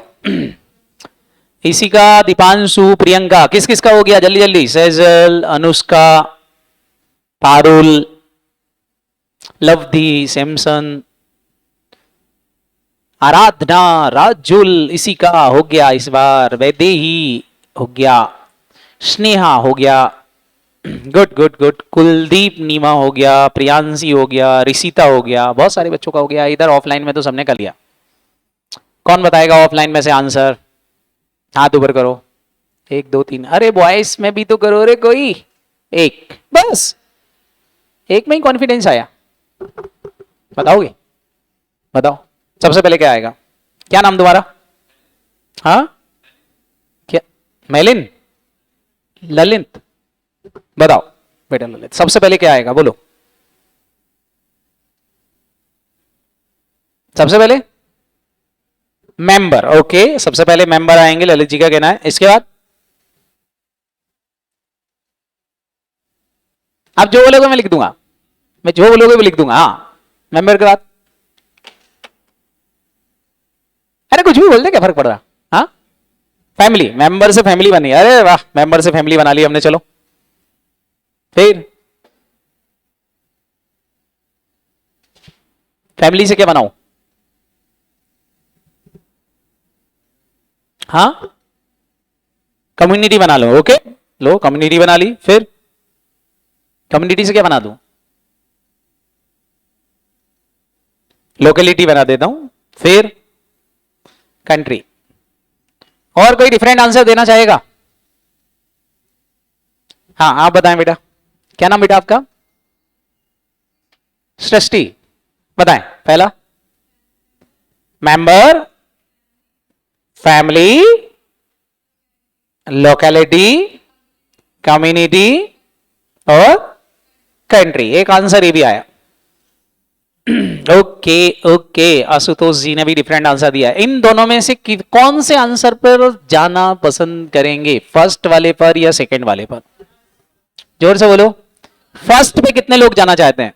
इसी का दीपांशु, प्रियंका, किस किस का हो गया? जल्दी जल्दी। सेजल, अनुष्का, पारुल, लवधी, सैमसन, आराधना, राजुल, इसी का हो गया इस बार। वैदेही हो गया, स्नेहा हो गया, गुड गुड गुड। कुलदीप, नीमा हो गया, प्रियांशी हो गया, ऋषिता हो गया। बहुत सारे बच्चों का हो गया। इधर ऑफलाइन में तो सबने कर लिया। कौन बताएगा ऑफलाइन में से आंसर? हाथ ऊपर करो। 1 2 3। अरे बॉयज में भी तो करो रे कोई। 1, बस 1 में ही कॉन्फिडेंस आया। बताओगे? बताओ सबसे पहले क्या आएगा? क्या नाम तुम्हारा? हाँ, क्या? मेलिन, ललित? बताओ बेटा ललित, सबसे पहले क्या आएगा बोलो? सबसे पहले मेंबर। ओके, सबसे पहले मेंबर आएंगे, ललित जी का कहना है। इसके बाद आप जो बोलोगे मैं लिख दूंगा, मैं जो बोलोगे वो लिख दूंगा। हाँ, मेंबर के बाद अरे कुछ भी बोल दे, क्या फर्क पड़ रहा? हाँ, फैमिली, मेंबर से फैमिली बनी। अरे वाह, मेंबर से फैमिली बना ली हमने। चलो फिर फैमिली से क्या बनाऊं? हाँ, कम्युनिटी बना लो। ओके, लो कम्युनिटी बना ली। फिर कम्युनिटी से क्या बना दूं? लोकेलिटी बना देता हूं। फिर कंट्री। और कोई डिफरेंट आंसर देना चाहेगा? हाँ, आप बताएं बेटा, क्या नाम बेटा आपका? सृष्टि, बताएं। पहला मेंबर, फैमिली, लोकेलिटी, कम्युनिटी और कंट्री। एक आंसर ये भी आया। ओके ओके, आशुतोष जी ने भी डिफरेंट आंसर दिया। इन दोनों में से कौन से आंसर पर जाना पसंद करेंगे? फर्स्ट वाले पर या सेकंड वाले पर? जोर से बोलो। फर्स्ट पे कितने लोग जाना चाहते हैं?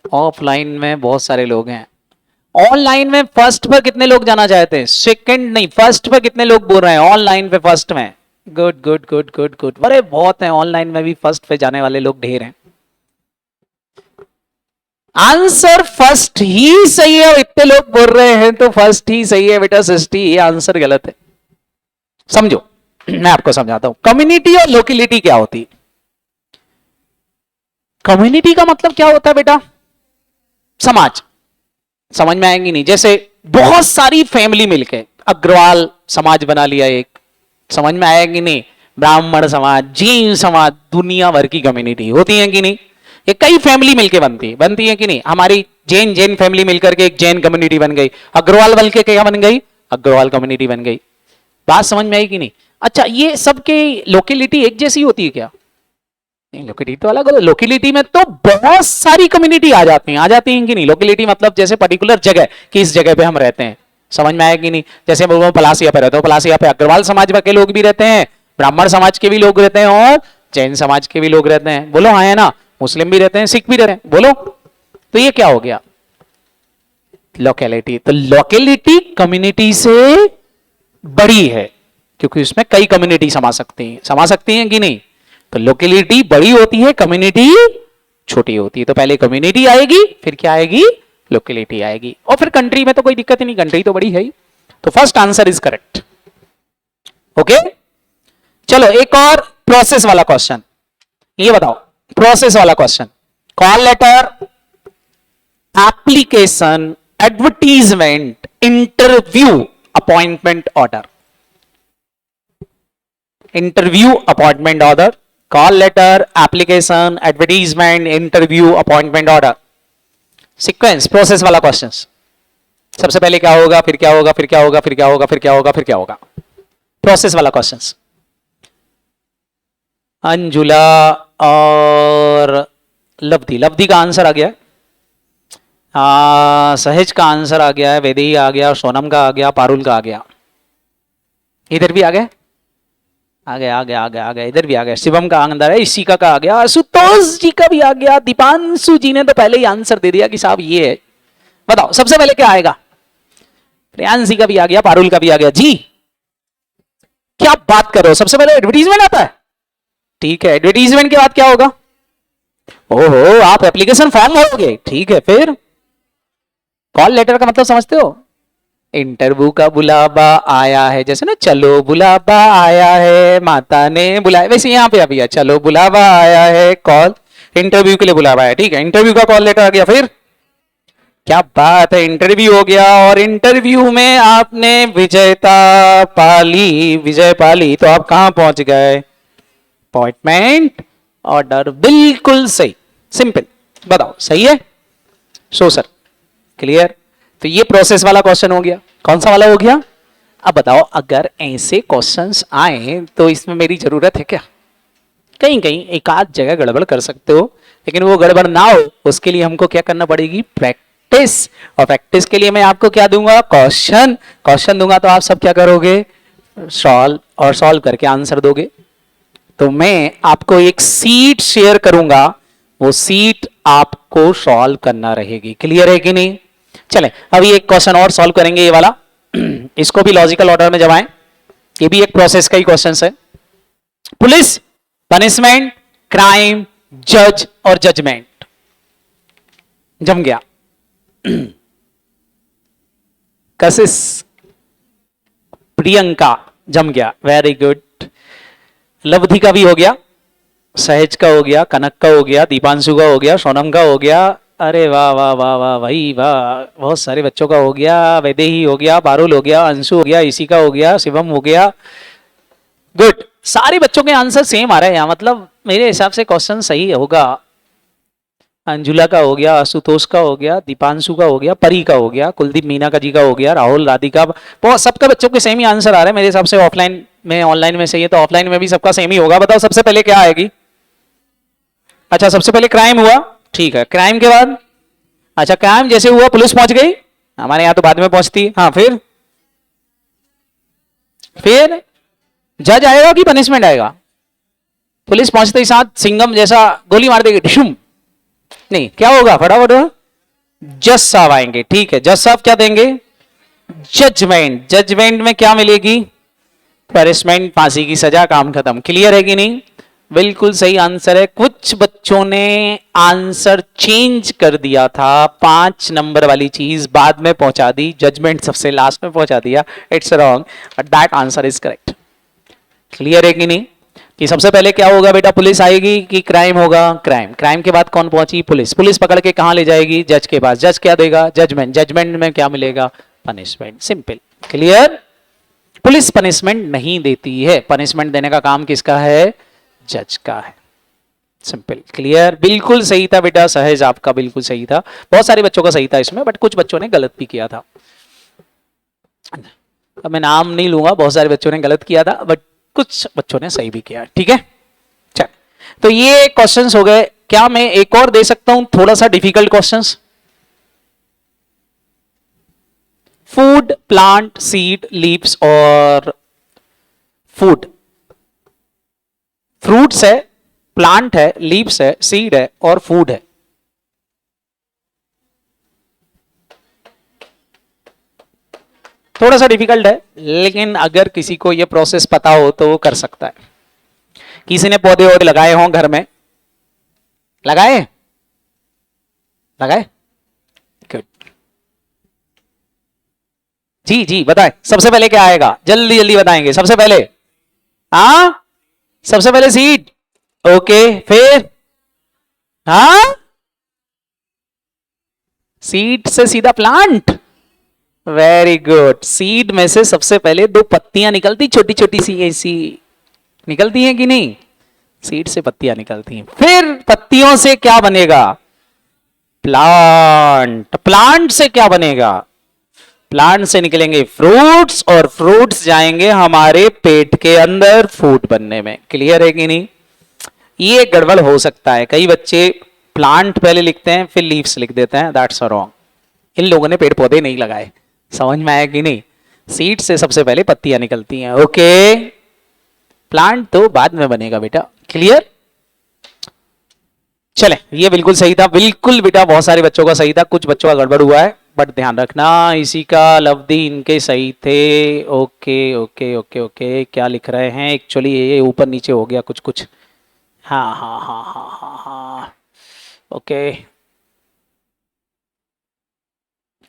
ऑफलाइन में बहुत सारे लोग हैं। ऑनलाइन में फर्स्ट पर कितने लोग जाना चाहते हैं? सेकंड नहीं, फर्स्ट पर कितने लोग बोल रहे हैं ऑनलाइन पे फर्स्ट में? Good good good good good. अरे बहुत हैं, ऑनलाइन में भी फर्स्ट पे जाने वाले लोग ढेर हैं। आंसर फर्स्ट ही सही है। इतने लोग बोल रहे हैं तो फर्स्ट ही सही है बेटा। सृष्टि, ये आंसर गलत है। समझो, मैं आपको समझाता हूं। कम्युनिटी और लोकेलिटी क्या होती है? कम्युनिटी का मतलब क्या होता है बेटा? समाज। समझ में आएंगी नहीं? जैसे बहुत सारी फैमिली मिलके अग्रवाल समाज बना लिया एक। समझ में आएगी नहीं? ब्राह्मण समाज, जैन समाज, दुनिया भर की कम्युनिटी होती है कि नहीं? ये कई फैमिली मिलके बनती है कि नहीं? हमारी जैन फैमिली मिलकर के एक जैन कम्युनिटी बन गई। अग्रवाल बन के क्या बन गई? अग्रवाल कम्युनिटी बन गई। बात समझ में आई कि नहीं? अच्छा, ये सबके लोकेलिटी एक जैसी होती है क्या? लोकेलिटी तो अलग। लोकेलिटी में तो बहुत सारी कम्युनिटी आ जाती हैं कि नहीं? लोकेलिटी मतलब जैसे पर्टिकुलर जगह कि इस जगह पे हम रहते हैं। समझ में आया कि नहीं? जैसे मैं पलासिया पे रहता हूँ, पलासिया पे अग्रवाल समाज के लोग भी रहते हैं, ब्राह्मण समाज के भी लोग रहते हैं और जैन समाज के भी लोग रहते हैं। बोलो हाँ है ना? मुस्लिम भी रहते हैं, सिख भी रहते हैं। बोलो, तो ये क्या हो गया? लोकेलिटी, तो लोकेलिटी कम्युनिटी से बड़ी है क्योंकि उसमें कई कम्युनिटी समा सकती हैं कि नहीं। तो लोकेलिटी बड़ी होती है, कम्युनिटी छोटी होती है। तो पहले कम्युनिटी आएगी, फिर क्या आएगी, लोकेलिटी आएगी, और फिर कंट्री में तो कोई दिक्कत ही नहीं, कंट्री तो बड़ी है ही। तो first answer is correct. Okay, चलो एक और प्रोसेस वाला क्वेश्चन, ये बताओ प्रोसेस वाला question. Call letter, application, advertisement, interview, appointment order. Interview, appointment order, call letter, application, advertisement, interview, appointment order. Sequence, process वाला क्वेश्चन। सबसे पहले क्या होगा, फिर क्या होगा, फिर क्या होगा, फिर क्या होगा, फिर क्या होगा, फिर क्या होगा। प्रोसेस वाला क्वेश्चन। अंजुला और लब्धि, लब्धि का आंसर आ गया, सहज का आंसर आ गया है, वैदेही आ गया, सोनम का आ गया, पारुल का आ गया, इधर भी आ गया, आ गया आ गया आ गया आ गया, इधर भी आ गया, शिवम का अंदर है, इशिका का आ गया, आशुतोष जी का भी आ गया, दीपांशु जी ने तो पहले ही आंसर दे दिया कि साहब ये है। बताओ सबसे पहले क्या आएगा। प्रियांशी का भी आ गया, पारुल का भी आ गया। जी क्या बात कर रहे हो, सबसे पहले एडवर्टीजमेंट आता है। ठीक है, एडवर्टीजमेंट के बाद क्या होगा। ओहो, आप एप्लीकेशन फॉर्म भरोगे, ठीक है, फिर कॉल लेटर का मतलब समझते हो, इंटरव्यू का बुलावा आया है, जैसे ना चलो बुलावा आया है, माता ने बुलाया, वैसे यहां पे अभी चलो बुलावा आया है, कॉल इंटरव्यू के लिए बुलावा है, ठीक है, इंटरव्यू का कॉल लेटर आ गया। फिर क्या बात है, इंटरव्यू हो गया, और इंटरव्यू में आपने विजयता पाली, विजय पाली, तो आप कहां पहुंच गए, अपॉइंटमेंट ऑर्डर। बिल्कुल सही, सिंपल। बताओ सही है, सो सर क्लियर। तो ये प्रोसेस वाला क्वेश्चन हो गया। कौन सा वाला हो गया। अब बताओ अगर ऐसे क्वेश्चंस आए तो इसमें मेरी जरूरत है क्या। कहीं कहीं एक आध जगह गड़बड़ कर सकते हो, लेकिन वो गड़बड़ ना हो उसके लिए हमको क्या करना पड़ेगी, प्रैक्टिस। और प्रैक्टिस के लिए मैं आपको क्या दूंगा, क्वेश्चन। क्वेश्चन दूंगा तो आप सब क्या करोगे, सॉल्व, और सॉल्व करके आंसर दोगे। तो मैं आपको एक सीट शेयर करूंगा, वो सीट आपको सॉल्व करना रहेगी। क्लियर है कि नहीं। चले अभी एक क्वेश्चन और सॉल्व करेंगे, ये वाला इसको भी लॉजिकल ऑर्डर में जमाएं। ये भी एक प्रोसेस का ही क्वेश्चन है। पुलिस, पनिशमेंट, क्राइम, जज और जजमेंट। जम गया। कशिश, प्रियंका, जम गया, वेरी गुड। लवधि का भी हो गया, सहज का हो गया, कनक का हो गया, दीपांशु का हो गया, सोनम का हो गया, अरे वाह वाह वाह वाह भाई वाह, बहुत सारे बच्चों का हो गया, वैदेही हो गया, पारुल हो गया, अंशु हो गया, इसी का हो गया, शिवम हो गया, गुड। सारे बच्चों के आंसर सेम आ रहे हैं यहाँ, मतलब मेरे हिसाब से क्वेश्चन सही होगा। अंजुला का हो गया, आशुतोष का हो गया, दीपांशु का हो गया, परी का हो गया, कुलदीप मीना का जी का हो गया, राहुल, राधिका, बहुत सबका बच्चों के सेम ही आंसर आ रहे हैं मेरे हिसाब से। ऑफलाइन में ऑनलाइन में सही है तो ऑफलाइन में भी सबका सेम ही होगा। बताओ सबसे पहले क्या आएगी। अच्छा सबसे पहले क्राइम हुआ, ठीक है, क्राइम के बाद, अच्छा क्राइम जैसे हुआ पुलिस पहुंच गई, हमारे यहां तो बाद में पहुंचती है, हाँ फिर जज आएगा कि पनिशमेंट आएगा। पुलिस पहुंचते ही साथ सिंगम जैसा गोली मार देगी, डिशुम, नहीं क्या होगा, फटाफट जज साहब आएंगे, ठीक है, जज साहब क्या देंगे, जजमेंट। जजमेंट में क्या मिलेगी, पनिशमेंट, फांसी की सजा, काम खत्म। क्लियर है कि नहीं। बिल्कुल सही आंसर है। कुछ बच्चों ने आंसर चेंज कर दिया था, 5 नंबर वाली चीज बाद में पहुंचा दी, जजमेंट सबसे लास्ट में पहुंचा दिया, it's wrong, but that answer is correct. Clear है कि नहीं, कि सबसे पहले क्या होगा बेटा, पुलिस आएगी कि क्राइम होगा, क्राइम, क्राइम के बाद कौन पहुंची, पुलिस, पुलिस पकड़ के कहां ले जाएगी, जज के पास, जज क्या देगा, जजमेंट, जजमेंट में क्या मिलेगा, punishment. Simple, clear. Police punishment नहीं देती है, पनिशमेंट देने का काम किसका है, जज का है। Simple, clear. बिल्कुल सही था बेटा, सहज आपका बिल्कुल सही था, बहुत सारे बच्चों का सही था इसमें, बट कुछ बच्चों ने गलत भी किया था। अब मैं नाम नहीं लूंगा, बहुत सारे बच्चों ने गलत किया था, बट कुछ बच्चों ने सही भी किया, ठीक है। चल तो ये क्वेश्चंस हो गए। क्या मैं एक और दे सकता हूं थोड़ा सा difficult questions. Food, plant, seed, leaves और फूड। फ्रूट्स है, प्लांट है, लीव्स है, सीड है और फूड है। थोड़ा सा डिफिकल्ट है, लेकिन अगर किसी को ये प्रोसेस पता हो तो वो कर सकता है। किसी ने पौधे वौधे लगाए हों घर में, लगाए लगाए, गुड। जी जी बताएं, सबसे पहले क्या आएगा, जल्दी जल्दी बताएंगे। सबसे पहले सबसे पहले सीड, ओके, फिर सीड से सीधा प्लांट, वेरी गुड। सीड में से सबसे पहले दो पत्तियां निकलती, छोटी छोटी सी ऐसी निकलती हैं कि नहीं, सीड से पत्तियां निकलती हैं। फिर पत्तियों से क्या बनेगा, प्लांट। प्लांट से क्या बनेगा, प्लांट से निकलेंगे फ्रूट्स, और फ्रूट्स जाएंगे हमारे पेट के अंदर फूड बनने में। क्लियर है कि नहीं? ये गड़बड़ हो सकता है, कई बच्चे प्लांट पहले लिखते हैं फिर लीव्स लिख देते हैं, दैट्स रॉन्ग। इन लोगों ने पेड़ पौधे नहीं लगाए। समझ में आया कि नहीं? सीड से सबसे पहले पत्तियां निकलती हैं, ओके, प्लांट तो बाद में बनेगा बेटा। क्लियर? चले, ये बिल्कुल सही था, बिल्कुल बेटा, बहुत सारे बच्चों का सही था, कुछ बच्चों का गड़बड़ हुआ है, बट ध्यान रखना इसी का लफ्दी इनके सही थे। ओके ओके ओके ओके, क्या लिख रहे हैं एक्चुअली, ये ऊपर नीचे हो गया कुछ कुछ। हाँ हाँ हाँ हाँ हाँ हाँ, ओके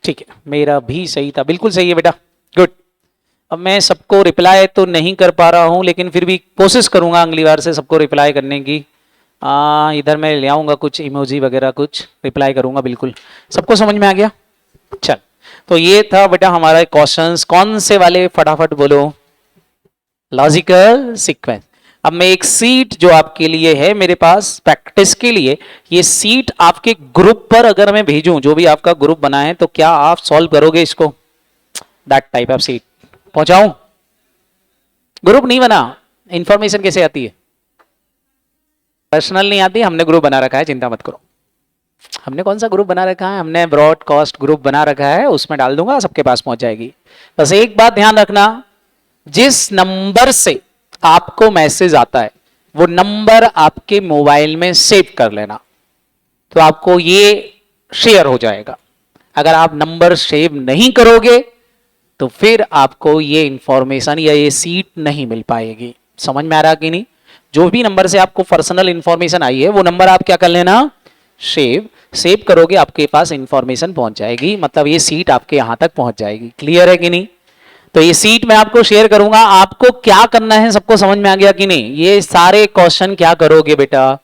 ठीक है, मेरा भी सही था, बिल्कुल सही है बेटा, गुड। अब मैं सबको रिप्लाई तो नहीं कर पा रहा हूं, लेकिन फिर भी कोशिश करूंगा अगली बार से सबको रिप्लाई करने की। इधर मैं ले आऊंगा कुछ इमोजी वगैरह, कुछ रिप्लाई करूंगा, बिल्कुल। सबको समझ में आ गया? चल, तो ये था बेटा हमारा क्वेश्चंस। कौन से वाले, फटाफट बोलो। Logical sequence. अब मैं एक सीट जो आपके लिए है मेरे पास प्रैक्टिस के लिए, ये सीट आपके ग्रुप पर अगर मैं भेजूं, जो भी आपका ग्रुप बना है, तो क्या आप सॉल्व करोगे इसको? दैट टाइप ऑफ सीट पहुंचाऊं? ग्रुप नहीं बना, इंफॉर्मेशन कैसे आती है? पर्सनल नहीं आती, हमने ग्रुप बना रखा है, चिंता मत करो। हमने कौन सा ग्रुप बना रखा है? हमने ब्रॉडकास्ट ग्रुप बना रखा है, उसमें डाल दूंगा, सबके पास पहुंच जाएगी। बस एक बात ध्यान रखना, जिस नंबर से आपको मैसेज आता है वो नंबर आपके मोबाइल में सेव कर लेना, तो आपको ये शेयर हो जाएगा। अगर आप नंबर सेव नहीं करोगे तो फिर आपको ये इंफॉर्मेशन या ये सीट नहीं मिल पाएगी। समझ में आ रहा कि नहीं? जो भी नंबर से आपको पर्सनल इंफॉर्मेशन आई है वो नंबर आप क्या कर लेना, सेव करोगे, आपके पास इंफॉर्मेशन पहुंच जाएगी, मतलब ये सीट आपके यहां तक पहुंच जाएगी। क्लियर है कि नहीं? तो ये सीट मैं आपको शेयर करूंगा, आपको क्या करना है सबको समझ में आ गया कि नहीं? ये सारे क्वेश्चन क्या करोगे बेटा,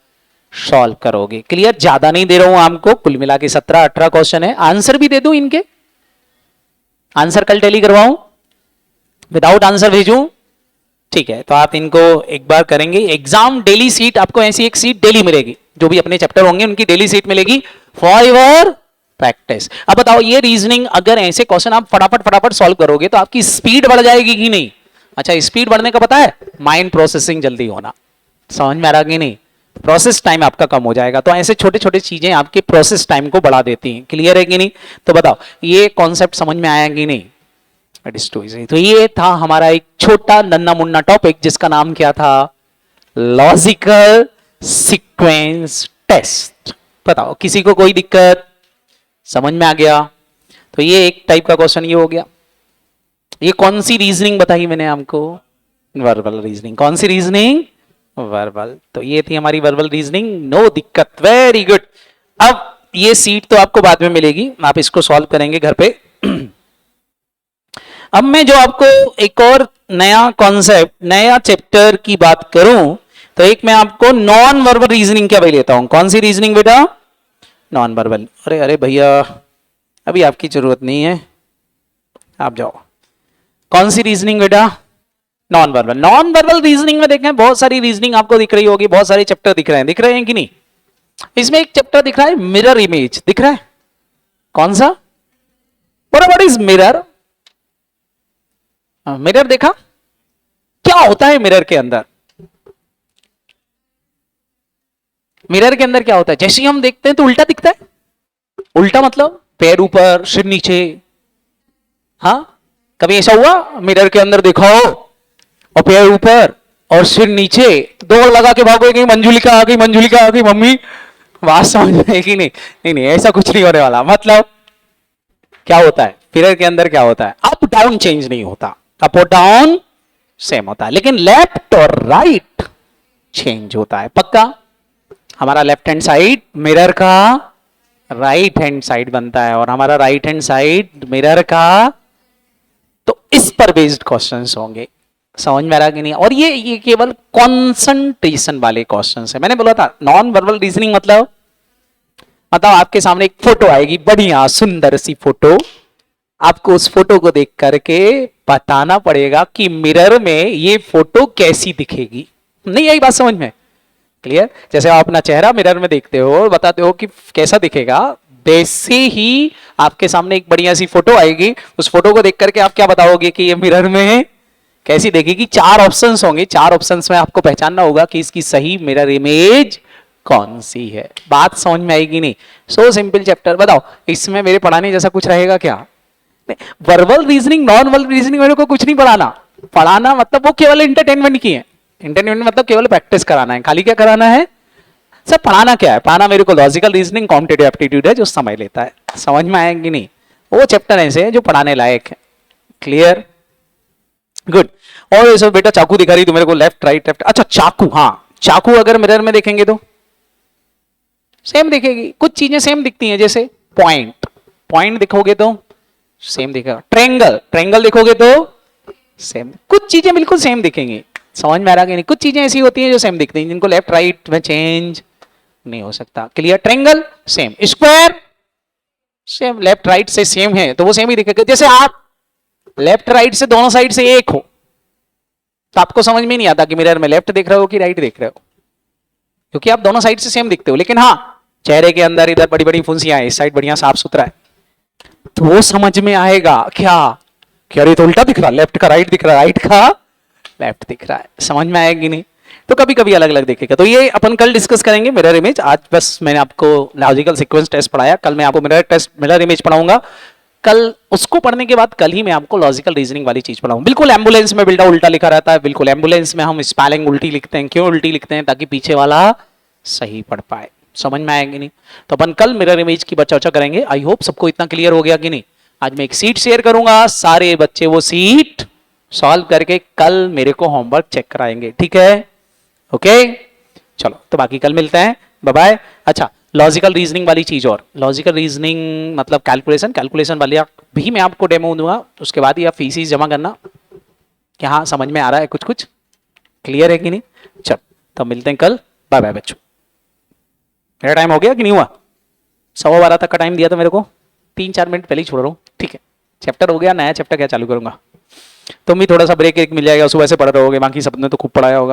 सॉल्व करोगे। क्लियर? ज्यादा नहीं दे रहा हूं आपको, कुल मिला के 17-18 क्वेश्चन है, आंसर भी दे दूं इनके, आंसर कल टेली करवाऊं, विदाउट आंसर भेजूं? ठीक है, तो आप इनको एक बार करेंगे एग्जाम। डेली सीट आपको ऐसी एक सीट डेली मिलेगी, जो भी अपने चैप्टर होंगे उनकी डेली सीट मिलेगी फॉर योर प्रैक्टिस। अब बताओ, ये रीजनिंग अगर ऐसे क्वेश्चन आप फटाफट फटाफट सॉल्व करोगे तो आपकी स्पीड बढ़ जाएगी कि नहीं? अच्छा, स्पीड बढ़ने का पता है, माइंड प्रोसेसिंग जल्दी होना। समझ में आ रहा कि नहीं? प्रोसेस टाइम आपका कम हो जाएगा। तो ऐसे छोटे छोटे चीजें आपके प्रोसेस टाइम को बढ़ा देती हैं। क्लियर है कि नहीं? तो बताओ, ये कॉन्सेप्ट समझ में आया कि नहीं? It is too easy. तो ये था हमारा एक छोटा नन्ना मुन्ना टॉपिक, जिसका नाम क्या था, लॉजिकल सीक्वेंस टेस्ट। बताओ, किसी को कोई दिक्कत? समझ में आ गया? तो ये एक टाइप का क्वेश्चन ये हो गया। ये कौन सी रीजनिंग बताई मैंने आपको? Verbal reasoning. कौन सी रीजनिंग? वर्बल। तो ये थी हमारी वर्बल रीजनिंग, नो दिक्कत, वेरी गुड। अब ये सीट तो आपको बाद में मिलेगी, आप इसको सॉल्व करेंगे घर पे। अब मैं जो आपको एक और नया कॉन्सेप्ट, नया चैप्टर की बात करूं, तो एक मैं आपको नॉन वर्बल रीजनिंग क्या भाई लेता हूं। कौन सी रीजनिंग बेटा? Non verbal. अरे अरे भैया, अभी आपकी जरूरत नहीं है, आप जाओ। कौन सी रीजनिंग बेटा? Non verbal. Non verbal reasoning में देखें, बहुत सारी रीजनिंग आपको दिख रही होगी, बहुत सारे चैप्टर दिख रहे हैं कि नहीं? इसमें एक चैप्टर दिख रहा है मिरर इमेज, दिख रहा है? कौन सा? What is mirror? मिरर देखा? क्या होता है मिरर के अंदर? मिरर के अंदर क्या होता है? जैसे ही हम देखते हैं तो उल्टा दिखता है। उल्टा मतलब पैर ऊपर सिर नीचे। हाँ, कभी ऐसा हुआ मिरर के अंदर देखो और पैर ऊपर और सिर नीचे, दौड़ लगा के भागो कि मंजुलिका आ गई, मंजुलिका आ गई, मम्मी बात समझ में कि नहीं? नहीं नहीं, ऐसा कुछ नहीं होने वाला। मतलब क्या होता है मिरर के अंदर, क्या होता है, अप डाउन चेंज नहीं होता, अप और डाउन सेम होता है, लेकिन लेफ्ट और राइट चेंज होता है। पक्का? हमारा लेफ्ट हैंड साइड मिरर का राइट हैंड साइड बनता है और हमारा राइट हैंड साइड मिरर का, तो इस पर बेस्ड क्वेश्चंस होंगे। समझ में आ रहा कि नहीं? और ये केवल कंसंट्रेशन वाले क्वेश्चंस है। मैंने बोला था नॉन वर्बल रीजनिंग मतलब आपके सामने एक फोटो आएगी, बढ़िया सुंदर सी फोटो, आपको उस फोटो को देख करके बताना पड़ेगा कि मिरर में ये फोटो कैसी दिखेगी। नहीं आई बात समझ में? क्लियर? जैसे आप अपना चेहरा मिरर में देखते हो, बताते हो कि कैसा दिखेगा, वैसे ही आपके सामने एक बढ़िया सी फोटो आएगी, उस फोटो को देख करके आप क्या बताओगे कि ये मिरर में कैसी दिखेगी। 4 ऑप्शंस होंगे, 4 ऑप्शंस में आपको पहचानना होगा कि इसकी सही मिरर इमेज कौन सी है। बात समझ में आएगी नहीं? So simple chapter. बताओ इसमें मेरे पढ़ाने जैसा कुछ रहेगा क्या? Verbal reasoning, non verbal reasoning मेरे को कुछ नहीं पढ़ाना मतलब वो केवल एंटरटेनमेंट की है। एंटरटेनमेंट मतलब केवल प्रैक्टिस कराना है, खाली क्या कराना है सर? पढ़ाना क्या है? पढ़ाना मेरे को लॉजिकल रीजनिंग, कॉम्पिटिटिव एप्टीट्यूड है जो समय लेता है। समझ में आएगी नहीं? वो चैप्टर ऐसे है जो पढ़ाने लायक है। क्लियर? गुड। और ये सब बेटा चाकू दिखा रही तो मेरे को लेफ्ट राइट लेफ्ट। अच्छा चाकू, हाँ चाकू अगर मिरर में देखेंगे तो सेम दिखेगी, कुछ चीजें सेम दिखती हैं, जैसे पॉइंट दिखोगे तो सेम दिखेगा, ट्रेंगल देखोगे तो सेम, कुछ चीजें बिल्कुल सेम दिखेंगी। समझ में आ रहा कि नहीं? कुछ चीजें ऐसी होती हैं जो सेम दिखती हैं, जिनको लेफ्ट राइट में चेंज नहीं हो सकता। Clear? Triangle same, square same, left right से सेम है तो वो सेम ही दिखेगा। जैसे आप लेफ्ट राइट से दोनों साइड से एक हो तो आपको समझ में नहीं आता कि मिरर में लेफ्ट देख रहे हो कि राइट देख रहे हो, क्योंकि आप दोनों साइड से सेम दिखते हो। लेकिन हाँ चेहरे के अंदर इधर बड़ी बड़ी फुंसियां हैं, इस साइड बढ़िया साफ सुथरा है, तो वो समझ में आएगा क्या कि अरे तो उल्टा दिख रहा, लेफ्ट का राइट दिख रहा, राइट का लेफ्ट दिख रहा है। समझ में आएगी नहीं? तो कभी कभी अलग अलग दिखेगा। तो ये अपन कल डिस्कस करेंगे मिरर इमेज। आज बस मैंने आपको लॉजिकल सीक्वेंस टेस्ट पढ़ाया, कल मैं आपको मिरर इमेज पढ़ाऊंगा। कल उसको पढ़ने के बाद कल ही मैं आपको लॉजिकल रीजनिंग वाली चीज पढ़ाऊंगा। बिल्कुल एम्बुलेंस में बिल्डा उल्टा लिखा रहता है, बिल्कुल एम्बुलेंस में हम स्पेलिंग उल्टी लिखते हैं। क्यों उल्टी लिखते हैं? ताकि पीछे वाला सही पढ़ पाए। समझ में आएगी नहीं? तो अपन कल मिरर इमेज की चर्चा करेंगे। आई होप सबको इतना क्लियर हो गया कि नहीं? आज मैं एक सीट शेयर करूंगा, सारे बच्चे वो सीट सॉल्व करके कल मेरे को होमवर्क चेक कराएंगे। ठीक है? ओके चलो, तो बाकी कल मिलते हैं। Bye bye. अच्छा लॉजिकल रीजनिंग वाली चीज, और लॉजिकल रीजनिंग मतलब कैलकुलेशन वाली भी मैं आपको डेमो दूंगा, उसके बाद ही आप फीस जमा करना कि हाँ समझ में आ रहा है कुछ कुछ। क्लियर है कि नहीं? चलो तो मिलते हैं कल। बाय बाय बच्चों। मेरा टाइम हो गया कि नहीं हुआ? 12:15 तक का टाइम दिया था मेरे को, 3-4 मिनट पहले ही छोड़ रहा हूँ। ठीक है, चैप्टर हो गया, नया चैप्टर क्या चालू करूंगा। तुम भी थोड़ा सा ब्रेक मिल जाएगा, सुबह से पढ़ रहे होगे, बाकी सबने तो खूब पढ़ाया होगा।